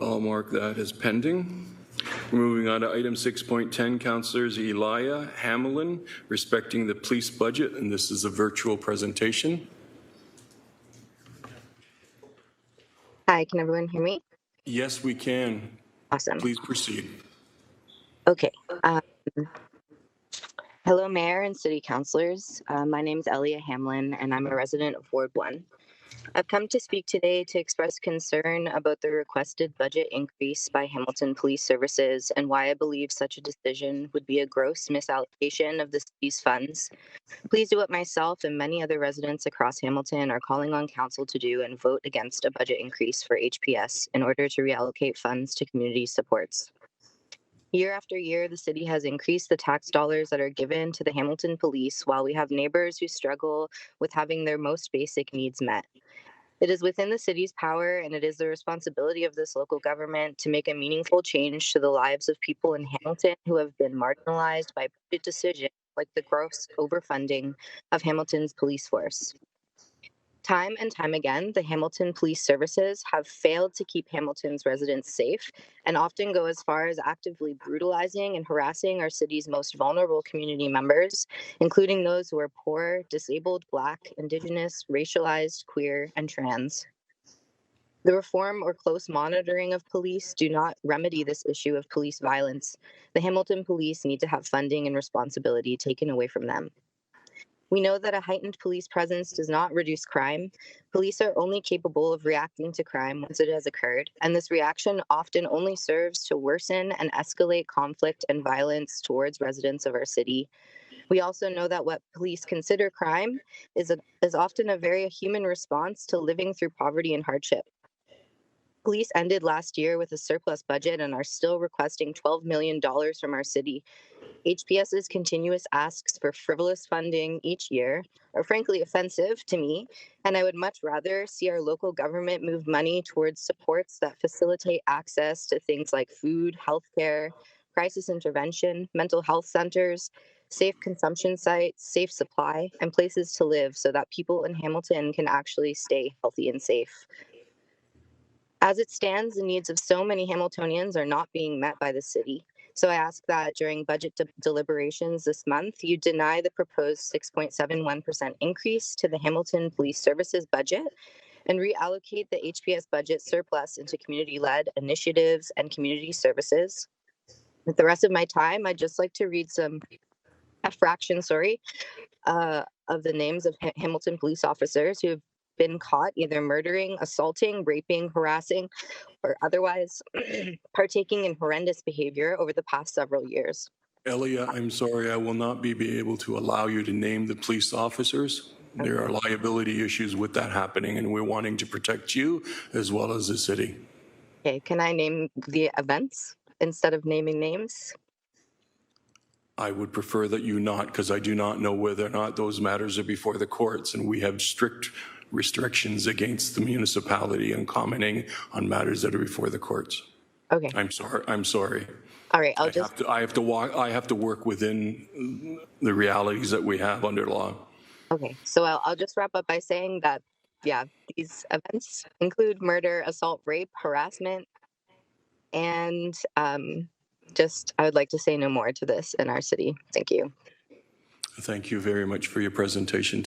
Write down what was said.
I'll mark that as pending. Moving on to item 6.10, Councillors Elia, Hamelin, respecting the police budget, and this is a virtual presentation. Hi, can everyone hear me? Yes, we can. Awesome. Please proceed. Okay. Hello, Mayor and City Councilors. My name is Elia Hamelin, and I'm a resident of Ward 1. I've come to speak today to express concern about the requested budget increase by Hamilton Police Services and why I believe such a decision would be a gross misallocation of the city's funds. Please do what myself and many other residents across Hamilton are calling on Council to do and vote against a budget increase for HPS in order to reallocate funds to community supports. Year after year, the city has increased the tax dollars that are given to the Hamilton Police while we have neighbors who struggle with having their most basic needs met. It is within the city's power, and it is the responsibility of this local government to make a meaningful change to the lives of people in Hamilton who have been marginalized by budget decisions like the gross overfunding of Hamilton's police force. Time and time again, the Hamilton Police Services have failed to keep Hamilton's residents safe and often go as far as actively brutalizing and harassing our city's most vulnerable community members, including those who are poor, disabled, Black, Indigenous, racialized, queer, and trans. The reform or close monitoring of police do not remedy this issue of police violence. The Hamilton Police need to have funding and responsibility taken away from them. We know that a heightened police presence does not reduce crime. Police are only capable of reacting to crime once it has occurred, and this reaction often only serves to worsen and escalate conflict and violence towards residents of our city. We also know that what police consider crime is often a very human response to living through poverty and hardship. Police ended last year with a surplus budget and are still requesting $12 million from our city. HPS's continuous asks for frivolous funding each year are frankly offensive to me, and I would much rather see our local government move money towards supports that facilitate access to things like food, healthcare, crisis intervention, mental health centers, safe consumption sites, safe supply, and places to live so that people in Hamilton can actually stay healthy and safe. As it stands, the needs of so many Hamiltonians are not being met by the city. So I ask that during budget deliberations this month, you deny the proposed 6.71% increase to the Hamilton Police Services budget and reallocate the HPS budget surplus into community-led initiatives and community services. With the rest of my time, I'd just like to read a fraction of the names of Hamilton police officers who have been caught either murdering, assaulting, raping, harassing, or otherwise partaking in horrendous behavior over the past several years. Elia, I'm sorry, I will not be able to allow you to name the police officers. Okay. There are liability issues with that happening, and we're wanting to protect you as well as the city. Okay, can I name the events instead of naming names? I would prefer that you not, because I do not know whether or not those matters are before the courts, and we have strict restrictions against the municipality and commenting on matters that are before the courts. Okay. I'm sorry. All right, I have to work within the realities that we have under law. Okay, so I'll just wrap up by saying that, yeah, these events include murder, assault, rape, harassment, and I would like to say no more to this in our city. Thank you. Thank you very much for your presentation